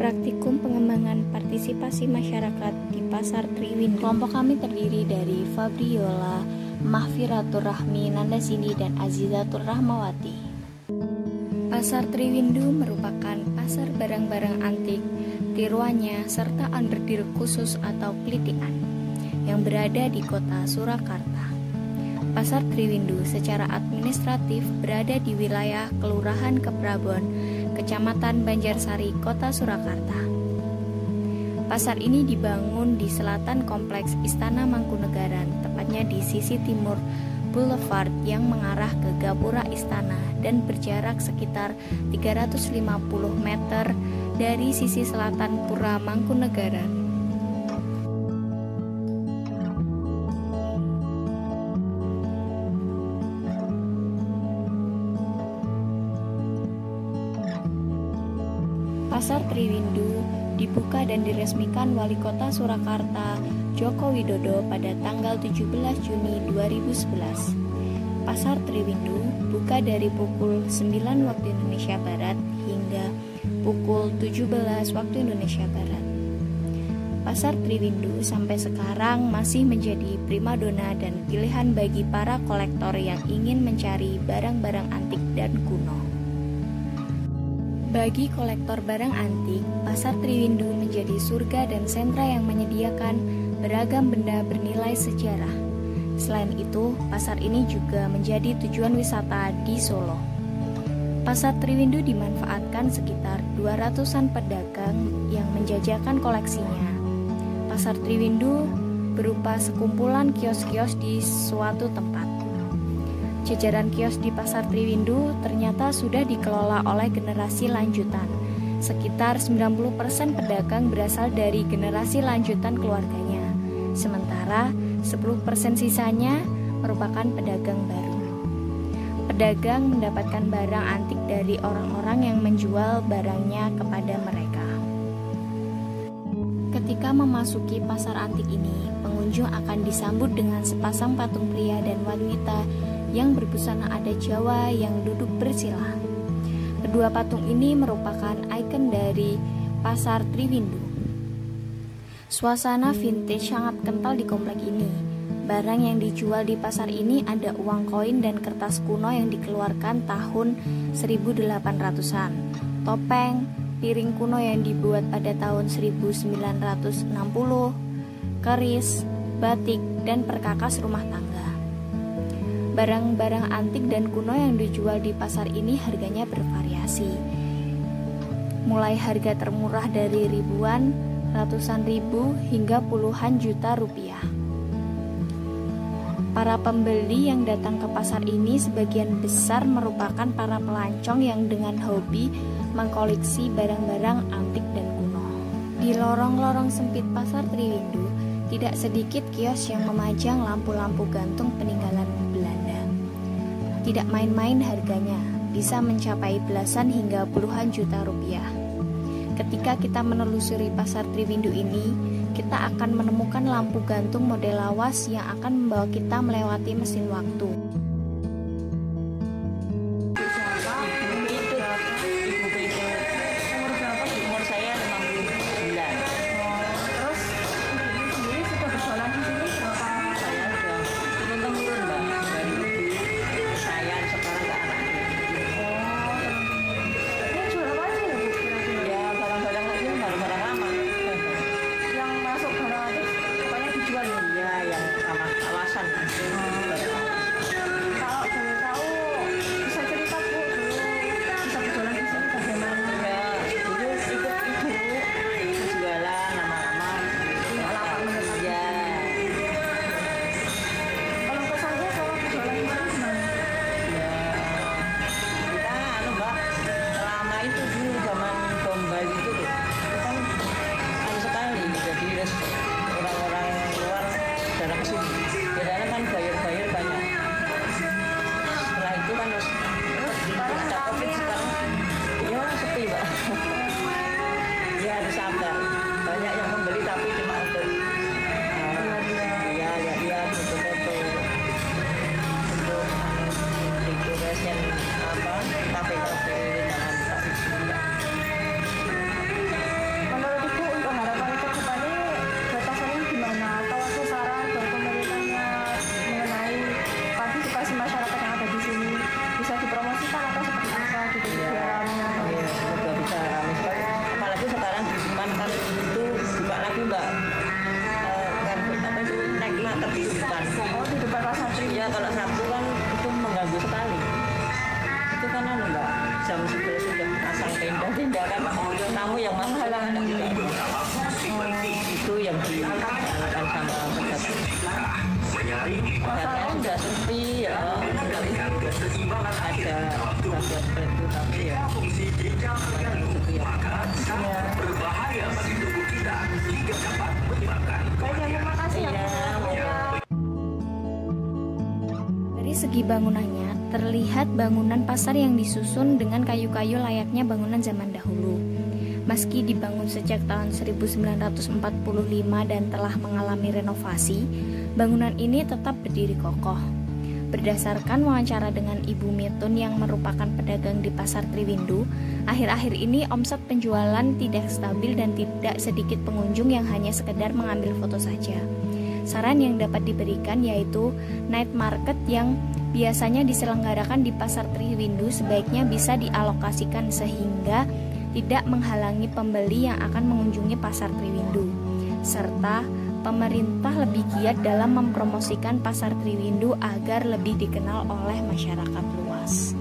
Praktikum pengembangan partisipasi masyarakat di Pasar Triwindu. Kelompok kami terdiri dari Fabriola, Mahfiratur Rahmi, Nandasini, dan Azizatur Rahmawati. Pasar Triwindu merupakan pasar barang-barang antik, tiruannya, serta underdeal khusus atau kelitikan yang berada di kota Surakarta. Pasar Triwindu secara administratif berada di wilayah Kelurahan Keprabon, Kecamatan Banjarsari, Kota Surakarta. Pasar ini dibangun di selatan kompleks Istana Mangkunegaran, tepatnya di sisi timur Boulevard yang mengarah ke Gapura Istana dan berjarak sekitar 350 meter dari sisi selatan Pura Mangkunegaran. Pasar Triwindu dibuka dan diresmikan Wali Kota Surakarta Joko Widodo pada tanggal 17 Juni 2011. Pasar Triwindu buka dari pukul 9 waktu Indonesia Barat hingga pukul 17 waktu Indonesia Barat. Pasar Triwindu sampai sekarang masih menjadi primadona dan pilihan bagi para kolektor yang ingin mencari barang-barang antik dan kuno. Bagi kolektor barang antik, Pasar Triwindu menjadi surga dan sentra yang menyediakan beragam benda bernilai sejarah. Selain itu, pasar ini juga menjadi tujuan wisata di Solo. Pasar Triwindu dimanfaatkan sekitar 200-an pedagang yang menjajakan koleksinya. Pasar Triwindu berupa sekumpulan kios-kios di suatu tempat. Jajaran kios di Pasar Triwindu ternyata sudah dikelola oleh generasi lanjutan. Sekitar 90% pedagang berasal dari generasi lanjutan keluarganya. Sementara 10% sisanya merupakan pedagang baru. Pedagang mendapatkan barang antik dari orang-orang yang menjual barangnya kepada mereka. Ketika memasuki pasar antik ini, pengunjung akan disambut dengan sepasang patung pria dan wanita yang berbusana adat Jawa yang duduk bersila. Kedua patung ini merupakan ikon dari Pasar Triwindu. Suasana vintage sangat kental di komplek ini. Barang yang dijual di pasar ini ada uang koin dan kertas kuno yang dikeluarkan tahun 1800-an, topeng, piring kuno yang dibuat pada tahun 1960, keris, batik, dan perkakas rumah tangga. Barang-barang antik dan kuno yang dijual di pasar ini harganya bervariasi. Mulai harga termurah dari ribuan, ratusan ribu, hingga puluhan juta rupiah. Para pembeli yang datang ke pasar ini sebagian besar merupakan para pelancong yang dengan hobi mengkoleksi barang-barang antik dan kuno. Di lorong-lorong sempit Pasar Triwindu, tidak sedikit kios yang memajang lampu-lampu gantung peninggalan Belanda. Tidak main-main harganya, bisa mencapai belasan hingga puluhan juta rupiah. Ketika kita menelusuri Pasar Triwindu ini, kita akan menemukan lampu gantung model lawas yang akan membawa kita melewati mesin waktu. Mbak, naik market di depan. Oh, di depan pasar Triwindu. Ya kalau Sabtu kan itu mengganggu sekali. Itu kan Mbak, jam 11 sudah pasang tenda kan, tamu yang menghalangi itu yang dilakukan sama pedagang. Pasarnya sudah sepi ya, ada bagian itu tapi ya sepi ya. Terima kasih ya. Dari segi bangunannya, terlihat bangunan pasar yang disusun dengan kayu-kayu layaknya bangunan zaman dahulu. Meski dibangun sejak tahun 1945 dan telah mengalami renovasi, bangunan ini tetap berdiri kokoh. Berdasarkan wawancara dengan Ibu Mitun yang merupakan pedagang di Pasar Triwindu, akhir-akhir ini omset penjualan tidak stabil dan tidak sedikit pengunjung yang hanya sekedar mengambil foto saja. Saran yang dapat diberikan yaitu night market yang biasanya diselenggarakan di Pasar Triwindu sebaiknya bisa dialokasikan sehingga tidak menghalangi pembeli yang akan mengunjungi Pasar Triwindu, serta pemerintah lebih giat dalam mempromosikan Pasar Triwindu agar lebih dikenal oleh masyarakat luas.